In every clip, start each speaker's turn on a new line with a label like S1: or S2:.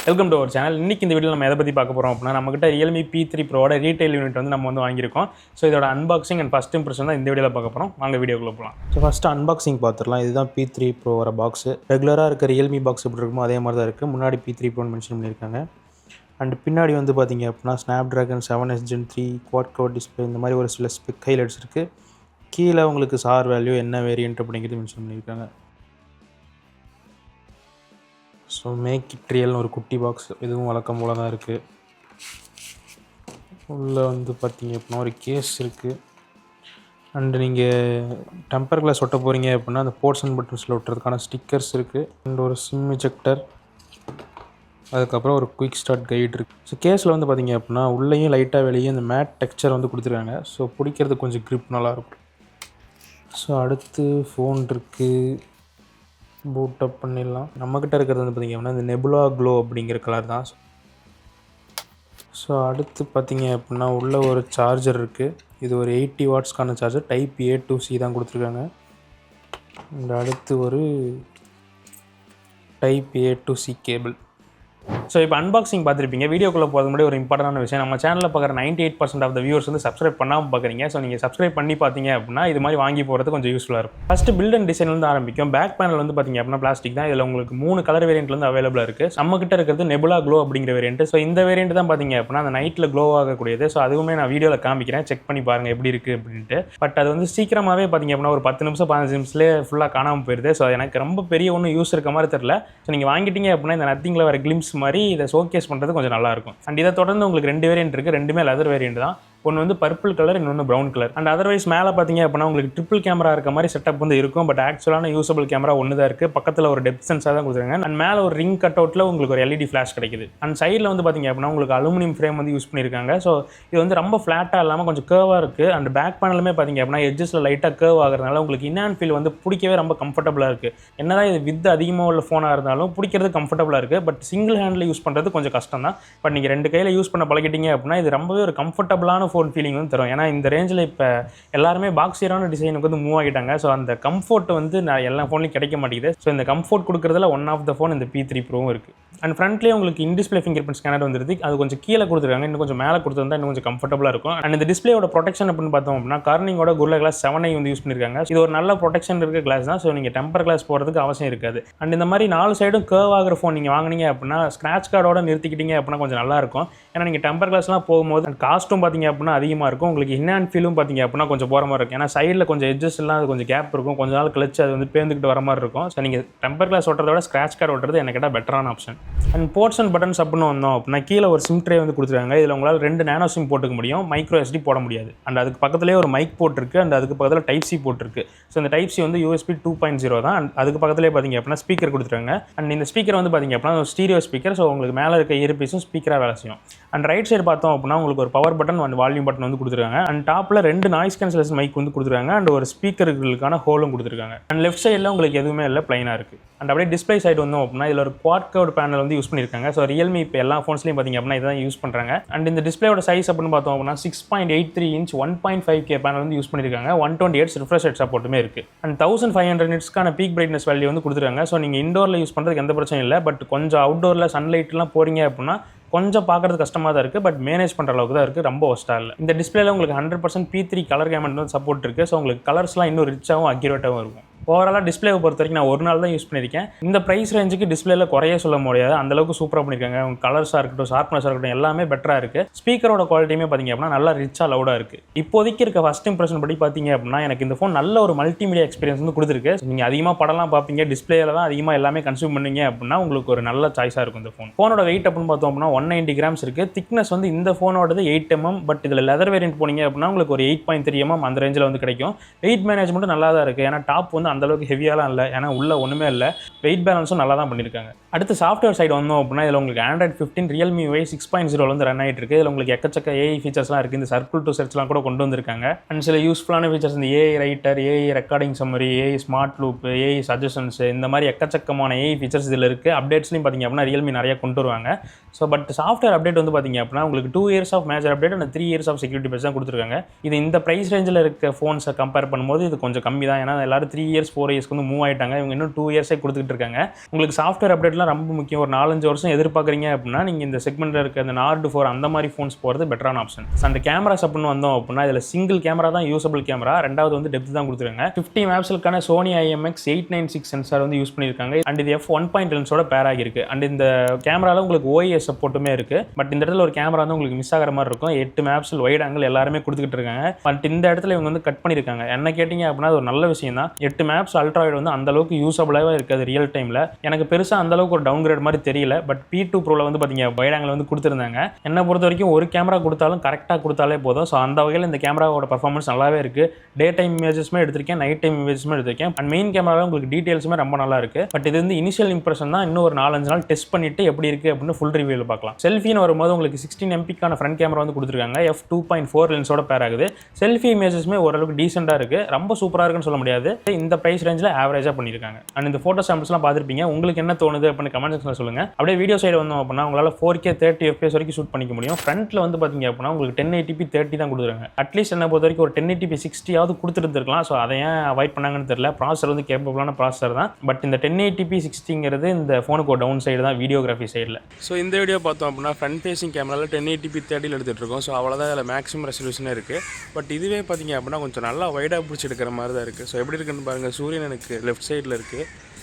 S1: Welcome to our channel. இன்றைக்கி இந்த வீடியோவில் நம்ம எதை பற்றி பார்க்க போகிறோம் அப்படின்னா, நம்மகிட்ட Realme P3 Proவோட ரீட்டைல் யூனிட் வந்து நம்ம வந்து வாங்கியிருக்கோம். ஸோ இதோட அன்பாக்சிங் அண்ட் ஃபஸ்ட் இம்ப்ரெஷன் தான் இந்த வீடியோவில் பார்க்க போகிறோம். வாங்க வீடியோக்குள்ளே போகலாம். ஸோ ஃபஸ்ட்டு அன்பாக்சிங் பார்த்துடலாம். இதுதான் P3 Pro வர பாக்ஸு. ரெகுலராக இருக்க Realme பாக்ஸ் எப்படி இருக்குமோ அதே மாதிரி தான் இருக்குது. முன்னாடி P3 Proன்னு மென்ஷன் பண்ணியிருக்காங்க. அண்ட் பின்னாடி வந்து பார்த்திங்க அப்படின்னா Snapdragon 7S Gen 3 quad core display இந்த மாதிரி ஒரு சில ஸ்பெக் ஹைலைட்ஸ் இருக்குது. கீழே உங்களுக்கு சார் வேல்யூ என்ன வேரியன்ட் அப்படிங்கிறது மென்ஷன் பண்ணியிருக்காங்க. ஸோ மேக் இட் ரியல்னு ஒரு குட்டி பாக்ஸ், இதுவும் வழக்கம் போல தான் இருக்குது. உள்ளே வந்து பார்த்திங்க அப்படின்னா ஒரு கேஸ் இருக்குது. அண்டு நீங்கள் டெம்பர் கிளாஸ் ஒட்ட போகிறீங்க அப்படின்னா அந்த போர்ட்ஸ் அண்ட் பட்டன்ஸில் ஒட்டுறதுக்கான ஸ்டிக்கர்ஸ் இருக்குது. அண்ட் ஒரு சிம் இஜெக்டர், அதுக்கப்புறம் ஒரு குயிக் ஸ்டார்ட் கைடு இருக்குது. ஸோ கேஸில் வந்து பார்த்திங்க அப்படின்னா உள்ளேயும் லைட்டாக வெளியே இந்த மேட் டெக்ஸ்சர் வந்து கொடுத்துருக்காங்க. ஸோ பிடிக்கிறது கொஞ்சம் க்ரிப் நல்லாயிருக்கும். ஸோ அடுத்து ஃபோன் இருக்குது, பூட் அப் பண்ணிடலாம். நம்மக்கிட்ட இருக்கிறது வந்து பார்த்திங்க அப்படின்னா இந்த நெபுலா க்ளோ அப்படிங்கிற கலர் தான். ஸோ அடுத்து பார்த்திங்க அப்படின்னா உள்ள ஒரு சார்ஜர் இருக்குது. இது ஒரு 80 வாட்ஸ்க்கான charger, type A to C தான் கொடுத்துருக்காங்க. அண்ட் அடுத்து ஒரு type A to C cable. So இப்போ அன்பாக்சிங் பார்த்துருப்பீங்க. வீடியோக்குள்ளே போகிறது முன்னாடி ஒரு இம்பார்ட்டன்டான விஷயம், நம்ம சேனலில் பார்க்குற 98% ஆஃப் த வியூவர்ஸ் வந்து சப்ஸ்கிரைப் பண்ணாமல் பார்க்குறீங்க. ஸோ நீங்கள் சப்ஸ்கிரைப் பண்ணி பார்த்தீங்க அப்படின்னா இது மாதிரி வாங்கி போகிறது கொஞ்சம் யூஸ்ஃபுல்லாக இருக்கும். ஃபஸ்ட்டு பில்ட் அண்ட் டிசைன்லேருந்து ஆரம்பிக்கும். பேக் பேனல் வந்து பார்த்திங்க அப்படின்னா பிளாஸ்டிக் தான். இதில் உங்களுக்கு 3 கலர் வேரியன்ட்லேருந்து அவைலபிளாக இருக்குது. நம்மக்கிட்ட இருக்கிறது நெபுலா க்ளோ அப்படிங்கிற வேரியன்ட். ஸோ இந்த வேரியன்ட் தான் பார்த்திங்க அப்படின்னா அந்த நைட்டில் க்ளோ ஆகக்கூடியது. ஸோ அதுவுமே நான் வீடியோவில் காமிக்கிறேன், செக் பண்ணி பாருங்கள் எப்படி இருக்குது அப்படின்ட்டு. பட் அது வந்து சீக்கிரமாகவே பார்த்திங்க அப்படின்னா ஒரு 10 நிமிஷம் 15 நிமிஷத்துலேயே ஃபுல்லாக காணாமல் போயிடுது. ஸோ எனக்கு ரொம்ப பெரிய ஒன்றும் யூஸ் இருக்க மாதிரி தெரில. ஸோ நீங்கள் வாங்கிட்டீங்க அப்படின்னா இந்த நத்திங்கில் வர கிளிம்ஸ் மாதிரி இதை ஷோகேஸ் பண்ணுறது கொஞ்சம் நல்லாயிருக்கும். அண்ட் இதை தொடர்ந்து உங்களுக்கு 2 வேரியன்ட் இருக்குது. ரெண்டுமே லெதர் வேரியன்ட் தான். ஒன்று வந்து பர்பிள் கலர், இன்னொன்று ப்ரௌன் கலர். அண்ட் அதர்வைஸ் மேலே பார்த்தீங்க அப்படின்னா உங்களுக்கு ட்ரிபிள் கேமரா இருக்க மாதிரி செட்டப் வந்து இருக்கும். பட் ஆக்சுவலான யூசபிள் கேமரா ஒன்று தான் இருக்குது. பக்கத்தில் ஒரு டெப்த் சென்சார் தான் கொடுத்துருக்காங்க. அண்ட் மேலே ஒரு ரிங் கட் அவுட்டில் உங்களுக்கு ஒரு LED ஃப்ளாஷ் கிடைக்குது. அண்ட் சைடில் வந்து பார்த்தீங்க அப்படின்னா உங்களுக்கு அலுமினியம் ஃப்ரேம் வந்து யூஸ் பண்ணியிருக்காங்க. ஸோ இது வந்து ரொம்ப ஃப்ளாட்டாக இல்லாமல் கொஞ்சம் கேர்வாக இருக்குது. அண்ட் பேக் பேனலுமே பார்த்தீங்க அப்படின்னா எட்ஜஸில் லைட்டாக கேர்வ் ஆகிறதுனால உங்களுக்கு இன் ஃபீல் வந்து பிடிக்கவே ரொம்ப கம்ஃபர்டபுளாக இருக்குது. என்னதான் இது வித் அதிகமாக உள்ள ஃபோனாக இருந்தாலும் பிடிக்கிறது கம்ஃபர்டபுளாக இருக்குது. பட் சிங்கிள் ஹேண்டில் யூஸ் பண்ணுறது கொஞ்சம் கஷ்டம் தான். பட் நீங்கள் 2 கையில் யூஸ் பண்ண பழகிட்டீங்க அப்படின்னா இது ரொம்பவே ஒரு கம்ஃபர்டபுளான ஃபோன் ஃபீலிங் வந்து தரும். ஏன்னா இந்த ரேஞ்சில் இப்போ எல்லாருமே பாக்ஸியரான டிசைனுக்கு வந்து மூவ் ஆகிட்டாங்க. ஸோ அந்த கம்ஃபோர்ட் வந்து நான் எல்லா ஃபோன்லையும் கிடைக்க மாட்டேங்குது. ஸோ இந்த கம்ஃபோர்ட் கொடுக்குறதுல ஒன் ஆஃப் த ஃபோன் இந்த P3 Proவும் இருக்குது. அண்ட் ஃப்ரண்ட்லேயே உங்களுக்கு இன்டிஸ்பிளே ஃபிங்கர் பிரிண்ட் ஸ்கேனர் வந்துருது. அது கொஞ்சம் கீழே கொடுத்துருக்காங்க, இன்னும் கொஞ்சம் மேலே கொடுத்துருந்தா இன்னும் கொஞ்சம் கம்ஃபர்டபுளாக இருக்கும். அண்ட் இந்த டிஸ்பிளேயோட ப்ரொடெக்ஷன் அப்படின்னு பார்த்தோம் அப்படின்னா கார்னிங்கோட Gorilla Glass 7i வந்து யூஸ் பண்ணியிருக்காங்க. இது ஒரு நல்ல ப்ரொடெக்ஷன் இருக்க கிளாஸ் தான். ஸோ நீங்கள் டெம்பர் கிளாஸ் போகிறதுக்கு அவசியம் இருக்காது. அண்ட் இந்த மாதிரி 4 சைடும் கேர்வ் ஆகிற ஃபோன் நீங்கள் வாங்கினீங்க அப்படின்னா ஸ்க்ராட்ச் கார்டோட நிறுத்திக்கிட்டீங்க அப்படின்னா கொஞ்சம் நல்லாயிருக்கும். ஏன்னா நீங்கள் டெம்பர் கிளாஸ்லாம் போகும்போது காஸ்ட்டும் பார்த்தீங்க அப்படின்னா அதிகமாக இருக்கும். உங்களுக்கு இன் ஃபீலும் பார்த்தீங்க அப்படின்னா கொஞ்சம் போகிற மாதிரி இருக்கும். ஏன்னா சைடில் கொஞ்சம் எட்ஜஸ் எல்லாம் அது கொஞ்சம் கேப் இருக்கும். கொஞ்ச நாள் கழிச்சு அது வந்து பேர்ந்துக்கிட்டு வர மாதிரி இருக்கும். ஸோ நீங்கள் டெம்பர் கிளாஸ் ஓட்டுறத விட ஸ்க்ராட்ச் கார்டு ஓட்டுறது எனக்கு கேட்டால் பெட்டரான option. And ports and buttons அப்படின்னு வந்தோம் அப்படின்னா கீழே ஒரு சிம் ட்ரே வந்து கொடுத்துருக்காங்க. இதில் உங்களால் 2 நேனோ சிம் போட்டுக்க முடியும், மைக்ரோ SD போட முடியாது. அண்ட் அதுக்கு பக்கத்துலேயே ஒரு மைக் போர்ட் இருக்குது. அண்ட் அதுக்கு பக்கத்தில் டைப் C போர்ட் இருக்குது. ஸோ இந்த டைப் C வந்து USB 2.0 தான். அண்ட் அதுக்கு பக்கத்துலேயே பார்த்தீங்க அப்படின்னா ஸ்பீக்கர் கொடுத்துருக்காங்க. அண்ட் இந்த ஸ்பீக்கர் வந்து பார்த்தீங்க அப்படின்னா ஸ்டீரியோ ஸ்பீக்கர். ஸோ உங்களுக்கு மேலே இருக்க இயர்பீஸும் ஸ்பீக்கராக வேலை செய்யும். அண்ட் ரைட் சைடு பார்த்தோம் அப்படின்னா உங்களுக்கு ஒரு power button and volume button வந்து கொடுத்துருக்காங்க. அண்ட் டாப்பில் 2 நாய்ஸ் கேன்சலேஷன் மைக் வந்து கொடுத்துருக்காங்க. அண்ட் ஒரு ஸ்பீக்கர்களுக்கான ஹோலும் கொடுத்துருக்காங்க. அண்ட் லெஃப்ட் சைடில் உங்களுக்கு எதுவுமே இல்லை, பிளைனாக இருக்குது. அண்ட் அப்படியே டிஸ்பிளே சைடு வந்தோம் அப்படின்னா இதில் ஒரு குவாட் கோர் பேனல் வந்து யூஸ் பண்ணியிருக்காங்க. ஸோ Realme இப்போ எல்லா ஃபோன்ஸ்லையும் பார்த்தீங்க அப்படின்னா இதான் யூஸ் பண்ணுறாங்க. அண்ட் இந்த டிஸ்பிளேயோட சைஸ் அப்படின்னு பார்த்தோம் அப்படின்னா 6.83 இன்ச் 1.5K பேனல் வந்து யூஸ் பண்ணியிருக்காங்க. 120 Hz ரிஃப்ரெஷ் ரேட் சப்போர்ட்டுமே இருக்குது. அண்ட் 1500 நிட்ஸ்க்கான பீக் பிரைட்னஸ் வேல்யூ வந்து கொடுத்துருக்காங்க. ஸோ நீங்கள் இண்டோரில் யூஸ் பண்ணுறதுக்கு எந்த பிரச்சனையும் இல்லை. பட் கொஞ்சம் அவுட்டோரில் சன்லைட்லாம் போகிறீங்க அப்படின்னா கொஞ்சம் பார்க்குறது கஷ்டமாக தான் இருக்குது. பட் மேனேஜ் பண்ணுற அளவுக்கு தான் இருக்குது, ரொம்ப ஒஸ்ட்டாக இல்லை. இந்த டிஸ்பிளேல உங்களுக்கு 100% P3 கலர் கேமரா வந்து சப்போர்ட் இருக்குது. ஸோ உங்களுக்கு கலர்ஸ்லாம் இன்னும் ரிச்சாகவும் அக்யூரேட்டாகவும் இருக்கும். ஓவராலாக டிஸ்பிளேவை பொறுத்த வரைக்கும் நான் ஒரு நாள் தான் யூஸ் பண்ணியிருக்கேன். இந்த ப்ரைஸ் ரேஞ்சுக்கு டிஸ்பிளேல குறைய சொல்ல முடியாது, அந்தளவுக்கு சூப்பராக பண்ணியிருக்காங்க. அவங்க கலர்ஸாக இருக்கட்டும், ஷார்ப்னஸாக இருக்கட்டும், எல்லாமே பெட்டராக இருக்குது. ஸ்பீக்கரோட குவாலிட்டியுமே பார்த்திங்க அப்படின்னா நல்லா ரிச்சாக லவுடாக இருக்குது. இப்போதைக்கு இருக்க ஃபஸ்ட் இம்ப்ரெஷன் படி பார்த்தீங்க அப்படின்னா எனக்கு இந்த ஃபோன் நல்ல ஒரு மல்டிமீடியா எக்ஸ்பீரியன்ஸ் வந்து கொடுத்துருக்கு. நீங்கள் அதிகமாக படம்லாம் பார்ப்பீங்க, டிஸ்பிளேல தான் அதிகமாக எல்லாமே கன்சியூம் பண்ணீங்க அப்படின்னா உங்களுக்கு ஒரு நல்ல சாய்ஸாக இருக்கும் இந்த ஃபோன். ஃபோனோட வெயிட் அப்படின்னு பார்த்தோம் அப்படின்னா 190 கிராம்ஸ் இருக்குது. திக்னஸ் வந்து இந்த ஃபோனோடது 8 mm. பட் இதில் லெதர் வேரியன்ட் போனீங்க அப்படின்னா உங்களுக்கு ஒரு 8.3 mm அந்த ரேஞ்சில் வந்து கிடைக்கும். வெயிட் மேனேஜ்மெண்ட்டும் நல்லா தான் இருக்குது. ஏன்னா டாப் வந்து அந்தளவுக்கு ஹெவியாலாம் இல்லை, ஏன்னா உள்ள ஒன்றுமே இல்லை. வெயிட் பேலன்ஸும் நல்லா தான் பண்ணியிருக்காங்க. அடுத்து சாஃப்ட்வேர் சைடு வந்தோம் அப்படின்னா இதில் உங்களுக்கு Android 15 Realme UI 6.0 வந்து ரன் ஆகிட்டு இருக்குது. இதில் உங்களுக்கு எக்கச்சக்க AI ஃபீச்சர்ஸ்லாம் இருக்குது. இந்த சர்க்கிள் டு சர்ச்லாம் கூட கொண்டு வந்திருக்காங்க. அண்ட் சில யூஸ்ஃபுல்லான ஃபீச்சர்ஸ் இந்த AI writer, AI recording summary, AI smart loop, AI suggestions, இந்த மாதிரி எக்கச்சக்கமான AI ஃபீச்சர்ஸ் இதில் இருக்குது. அப்டேட்ஸ்லையும் பார்த்தீங்க அப்படின்னா Realme நிறைய கொண்டு வருவாங்க. ஸோ பட் சாஃப்ட்வேர் அப்டேட் வந்து பார்த்தீங்க அப்படின்னா உங்களுக்கு 2 years of major update and 3 years of security patch தான் கொடுத்துருக்காங்க. இது இந்த ப்ரைஸ் ரேஞ்சில் இருக்க ஃபோன்ஸை கம்பேர் பண்ணும்போது இது கொஞ்சம் கம்மி தான். ஏன்னா எல்லாரும் 3 இயர்ஸ் 4 இயர்ஸ்க்கு வந்து மூவ் ஆயிட்டாங்க. இவங்க இன்னும் 2 இயர்ஸே கொடுத்துட்டு இருக்காங்க. உங்களுக்கு சாஃப்ட்வேர் அப்டேட்லாம் ரொம்ப முக்கியம். ஒரு 4-5 வருஷம் எதிர்பார்க்குறீங்க அப்படின்னா நீங்கள் இந்த செக்மெண்ட்டில் இருக்க அந்த நார்டு 4 அந்த மாதிரி ஃபோன்ஸ் போகிறது பெட்டரான ஆப்ஷன். அந்த கேமராஸ் அப்படின்னு வந்தோம் அப்படின்னா இதில் சிங்கிள் கேமரா தான் யூசபிள் கேமரா, ரெண்டாவது வந்து டெப்த் தான் கொடுத்துருக்காங்க. 50 மெகாபிக்சலுக்கான Sony IMX 896 சென்சார் வந்து யூஸ் பண்ணியிருக்காங்க. அண்ட் இது f1.1 லென்ஸோட பேர் ஆகிருக்கு. அண்ட் இந்த கேமராவில் உங்களுக்கு OIS சப்போர்ட்டுமே இருக்கு. பட் இந்த இடத்துல ஒரு கேமரா வந்து உங்களுக்கு மிஸ் ஆகிற மாதிரி இருக்கும். 8 மெகாபிக்சல் வைட் ஆங்கிள் எல்லாருமே கொடுத்துக்கிட்டு இருக்காங்க. பட் இந்த இடத்துல இவங்க வந்து கட் பண்ணியிருக்காங்க. என்ன கேட்டிங்க அப்படின்னா அது ஒரு நல்ல விஷயம் தான். 8 மெகாபிக்சல் அல்ட்ரா வைட் வந்து அந்த அளவுக்கு யூஸபிளாகவே இருக்காது ரியல் டைமில். எனக்கு பெருசாக அந்த அளவுக்கு ஒரு டவுன் கிரேட் மாதிரி தெரியல. பட் P2 ப்ரோவில் வந்து பார்த்தீங்க வைட் ஆங்கிள் வந்து கொடுத்துருந்தாங்க. என்னை பொறுத்த வரைக்கும் ஒரு கேமரா கொடுத்தாலும் கரெக்டாக கொடுத்தாலே போதும். ஸோ அந்த வகையில் இந்த கேமராவோட பர்ஃபார்மன்ஸ் நல்லாவே இருக்குது. டே டைம் இமேஜஸ்மே எடுத்திருக்கேன், நைட் டைம் இமேஜஸ்மே எடுத்திருக்கேன். அண்ட் மெயின் கேமராவில் உங்களுக்கு டீட்டெயில்ஸுமே ரொம்ப நல்லா இருக்குது. பட் இது வந்து இனிஷியல் இம்ப்ரெஷன் தான். இன்னும் ஒரு 4-5 நாள் டெஸ்ட் பண்ணிட்டு எப்படி இருக்குது அப்படின்னு ஃபுல் ரிவ்யூவில் பார்க்கலாம். செல்ஃபின்னு வரும்போது உங்களுக்கு 16 MP ஃப்ரண்ட் கேமரா வந்து கொடுத்துருக்காங்க. f2.4 லென்ஸோட பேர் ஆகுது. செல்ஃபி இமேஜஸ்மே ஓரளவுக்கு டீசெண்டாக இருக்குது. ரொம்ப சூப்பராக இருக்குன்னு சொல்ல முடியாது. இந்த ப்ரைஸ் ரேஞ்சில் ஆவரேஜாக பண்ணியிருக்காங்க. அண்ட் இந்த ஃபோட்டோ சாம்பிள்ஸ்லாம் பார்த்துருப்பீங்க. உங்களுக்கு என்ன தோணுது அப்படின்னு கமெண்ட் செக்ஷனில் சொல்லுங்கள். அப்படியே வீடியோ சைடு வந்தோம் அப்படின்னா உங்களால் 4K 30 FPS வரைக்கும் ஷூட் பண்ணிக்க முடியும். ஃப்ரண்ட்டில் வந்து பார்த்தீங்க அப்படின்னா உங்களுக்கு 1080p 30 தான் கொடுத்துருக்காங்க. அட்லீஸ்ட் என்ன பொறுத்த வரைக்கும் ஒரு 1080p 60 கொடுத்துருந்துருக்கலாம். ஸோ அதை ஏன் அவாய்ட் பண்ணாங்கன்னு தெரியல. ப்ராசர் வந்து கேப்பபிளான ப்ராசர் தான். பட் இந்த 1080p 60ங்கிறது இந்த ஃபோனுக்கு ஒரு டவுன் சைடு தான் வீடியோகிராஃபி சைடில். ஸோ இந்த வீடியோ பார்த்தோம் அப்படின்னா ஃப்ரண்ட் ஃபேசிங் கேமராவில் 1080p 30 எடுத்துகிட்டு இருக்கோம். ஸோ அவ்வளோதான் இதில் மேக்ஸிமம் ரெசல்யூஷனே இருக்குது. பட் இதுவே பார்த்தீங்க அப்படின்னா கொஞ்சம் நல்லா வைடாக பிடிச்சி எடுக்கிற மாதிரி தான் இருக்குது. ஸோ எப்படி இருக்குன்னு பாருங்கள். சூரியன் எனக்கு லெஃப்ட் சைடில் இருக்குது.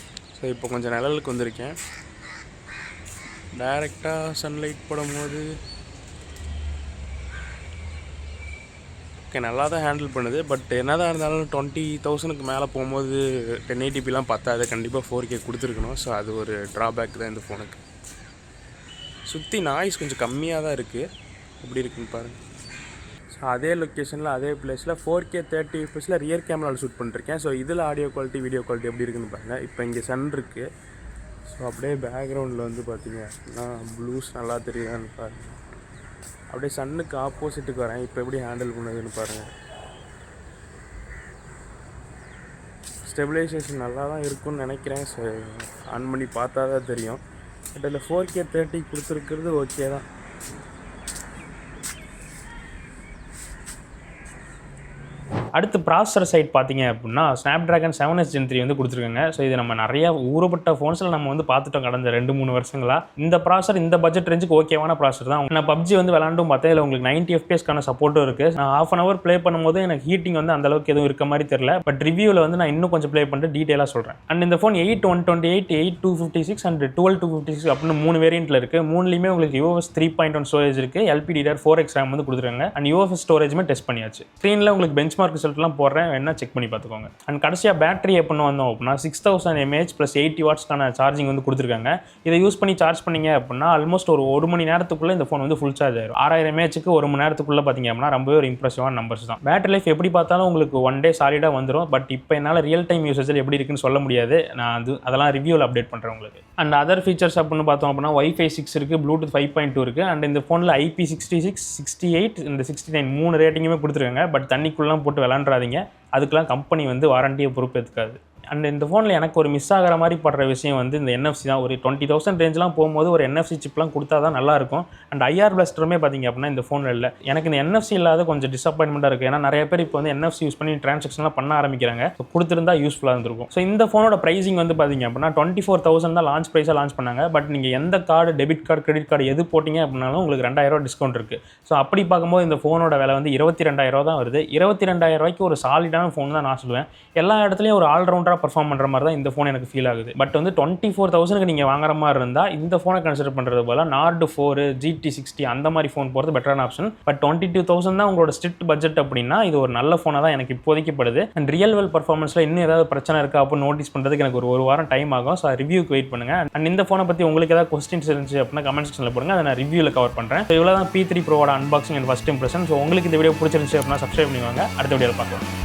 S1: ஸோ இப்போ கொஞ்சம் நிழலுக்கு வந்திருக்கேன். டைரெக்டாக சன்லைட் போடும்போது ஓகே நல்லா தான் ஹேண்டில் பண்ணுது. பட் என்ன தான் இருந்தாலும் 20,000க்கு மேலே போகும்போது 1080pலாம் பத்தாது. கண்டிப்பாக 4K கொடுத்துருக்கணும். ஸோ அது ஒரு ட்ராபேக் தான் இந்த ஃபோனுக்கு. சுற்றி நாய்ஸ் கொஞ்சம் கம்மியாக தான் இருக்குது. எப்படி இருக்குன்னு பாருங்கள். ஸோ அதே லொக்கேஷனில் அதே பிளேஸில் 4K 30 FPSல ரியர் கேமராவில் ஷூட் பண்ணிருக்கேன். ஸோ இதில் ஆடியோ குவாலிட்டி வீடியோ குவாலிட்டி எப்படி இருக்குன்னு பாருங்கள். இப்போ இங்கே சன் இருக்குது. ஸோ அப்படியே பேக்ரவுண்டில் வந்து பார்த்தீங்க அப்படின்னா ப்ளூஸ் நல்லா தெரியுதான்னு பாருங்கள். அப்படியே சன்னுக்கு ஆப்போசிட்டுக்கு வரேன். இப்போ எப்படி ஹேண்டில் பண்ணுதுன்னு பாருங்கள். ஸ்டெபிலைசேஷன் நல்லா தான் இருக்குன்னு நினைக்கிறேன். ஸோ ஆன் பண்ணி பார்த்தா தான் தெரியும். பட் இதில் 4K 30 கொடுத்துருக்கிறது ஓகே தான். அடுத்து ப்ராசஸர் சைட் பார்த்தீங்க அப்படின்னா Snapdragon 7s Gen 3 வந்து கொடுத்துருக்காங்க. ஸோ இது நம்ம நிறைய ஊறப்பட்ட ஃபோன்ஸில் நம்ம வந்து பார்த்துட்டோம் கடந்த 2-3 வருஷங்களாக. இந்த ப்ராசஸர் இந்த பட்ஜெட் ரேஞ்சுக்கு ஓகேவான ப்ராசஸர் தான். நான் PUBG வந்து விளாண்டும் பார்த்தேன். இதில் உங்களுக்கு 90 FPSக்கான சப்போர்ட்டும் இருக்குது. நான் ½ an hour ப்ளே பண்ணும்போது எனக்கு ஹீட்டிங் வந்து அந்த அளவுக்கு எதுவும் இருக்க மாதிரி தெரியல. பட் ரிவ்யூவில் வந்து நான் இன்னும் கொஞ்சம் ப்ளே பண்ணிட்டு டீட்டெயிலாக சொல்கிறேன். அண்ட் இந்த ஃபோன் 8/128, 8/256 அண்ட் 12/256 அப்படின்னு 3 வேரியண்ட்டில் இருக்குது. 3லையுமே உங்களுக்கு UFS 3.1 ஸ்டோரேஜ் இருக்குது. LPDDR4X RAM வந்து கொடுத்துருக்காங்க. அண்ட் UFS ஸ்டோரேஜுமே டெஸ்ட் பண்ணியாச்சு. ஸ்க்ரீனில் உங்களுக்கு பெஞ்ச்மார்க் ரிசல்ட்லாம் போடுறேன், வேணா செக் பண்ணி பார்த்துக்கோங்க. அண்ட் கடைசியாக பேட்டரி எப்படின்னு வந்தோம் அப்படின்னா 6000 mAh + 80 வாட்ஸ்க்கான சார்ஜிங் வந்து கொடுத்துருக்காங்க. இதை யூஸ் பண்ணி சார்ஜ் பண்ணீங்க அப்படின்னா ஆல்மோஸ்ட் ஒரு மணி நேரத்துக்குள்ளே இந்த ஃபோன் வந்து ஃபுல் சார்ஜ் ஆயிரும். 6000 mAhக்கு 1 மணி நேரத்துக்குள்ளே பார்த்தீங்க அப்படின்னா ரொம்பவே ஒரு இம்ப்ரெசிவான நம்பர்ஸ் தான். பேட்டரி லைஃப் எப்படி பார்த்தாலும் உங்களுக்கு 1 டே சாலிடாக வந்துடும். பட் இப்போ என்னால் ரியல் டைம் யூசேஜில் எப்படி இருக்குன்னு சொல்ல முடியாது. நான் அதெல்லாம் ரிவ்யூவில் அப்டேட் பண்ணுறேன் உங்களுக்கு. அண்ட் அதர் ஃபீச்சர்ஸ் அப்படின்னு பார்த்தோம் அப்படின்னா Wi-Fi 6 இருக்குது, Bluetooth 5.2 இருக்குது. அண்ட் இந்த ஃபோனில் IP66, 68 இந்த 69 3 ரேட்டிங்குமே கொடுத்துருக்காங்க. பட் தண்ணிக்குள்ளலாம் போட்டு விளாண்டுறாதீங்க. அதுக்கெலாம் கம்பெனி வந்து வாரண்டியை பொறுப்பேற்றுக்காது. அண்ட் இந்த ஃபோனில் எனக்கு ஒரு மிஸ் ஆகிற மாதிரி படுற விஷயம் வந்து இந்த NFC தான். ஒரு 20,000 ரேஞ்செலாம் போகும்போது ஒரு NFC சிப்லாம் கொடுத்தா தான் நல்லாயிருக்கும். அண்ட் IR பிளாஸ்டருமே பார்த்தீங்க அப்படின்னா இந்த ஃபோனில் இல்லை. எனக்கு இந்த NFC இல்லாத கொஞ்சம் டிசப்பாயின்மெண்ட்டாக இருக்குது. ஏன்னா நிறைய பேர் இப்போ வந்து NFC யூஸ் பண்ணி ட்ரான்சாக்ஷன்லாம் பண்ண ஆரம்பிக்கிறாங்க. ஸோ கொடுத்துருந்தா யூஸ்ஃபுல்லாக இருந்திருக்கும். ஸோ இந்த ஃபோனோட ப்ரைஸிங் வந்து பார்த்தீங்க அப்படின்னா 24,000 தான் லான்ச் ப்ரைஸாக லான்ச் பண்ணாங்க. பட் நீங்கள் எந்த card, debit card, credit card எது போட்டிங்க அப்படின்னாலும் உங்களுக்கு 2000 டிஸ்கவுண்ட் இருக்குது. ஸோ அப்படி பார்க்கும்போது இந்த ஃபோனோட விலை வந்து 22,000 தான் வருது. 22,000 ஒரு சாலிடான ஃபோன் தான் நான் சொல்லுவேன். எல்லா இடத்துலையும் ஒரு ஆல்ரவுண்டராக பர்ஃபார்ம் பண்ணுற மாதிரி தான் இந்த ஃபோன் எனக்கு ஃபீல் ஆகுது. பட் வந்து 24,000க்கு நீங்கள் வாங்குற மாதிரி இருந்தால் இந்த ஃபோனை கன்சிடர் பண்ணுறது போல நார்டு 4, GT60 அந்த மாதிரி ஃபோன் போகிறது பெட்டரான ஆப்ஷன். பட் 22,000 தான் உங்களோட ஸ்ட்ரிக்ட் பட்ஜெட் அப்படின்னா இது ஒரு நல்ல ஃபோனாக தான் எனக்கு இப்போதைக்கு படுது. அண்ட் ரியல் வேல் பர்ஃபார்மன்ஸில் இன்னும் ஏதாவது பிரச்சனை இருக்கா அப்படின்னு நோட்டீஸ் பண்ணுறதுக்கு எனக்கு ஒரு வாரம் டைம் ஆகும். ஸோ ரிவ்யூக்கு வெயிட் பண்ணுங்கள். அண்ட் இந்த ஃபோனை பற்றி உங்களுக்கு ஏதாவது கொஸ்டின்ஸ் இருந்துச்சு அப்படின்னா கமெண்ட் செக்ஷனில் போடுங்க. அதை நான் ரிவ்யூவில் கவர் பண்ணுறேன். ஸோ இவ்வளோ தான் P3 ப்ரோவோட unboxing and first impression. So உங்களுக்கு இந்த வீடியோ பிடிச்சிருந்துச்சு அப்படின்னா சப்ஸ்கிரைப் பண்ணிவாங்க. அடுத்த வீடியோவில் பார்க்கலாம்.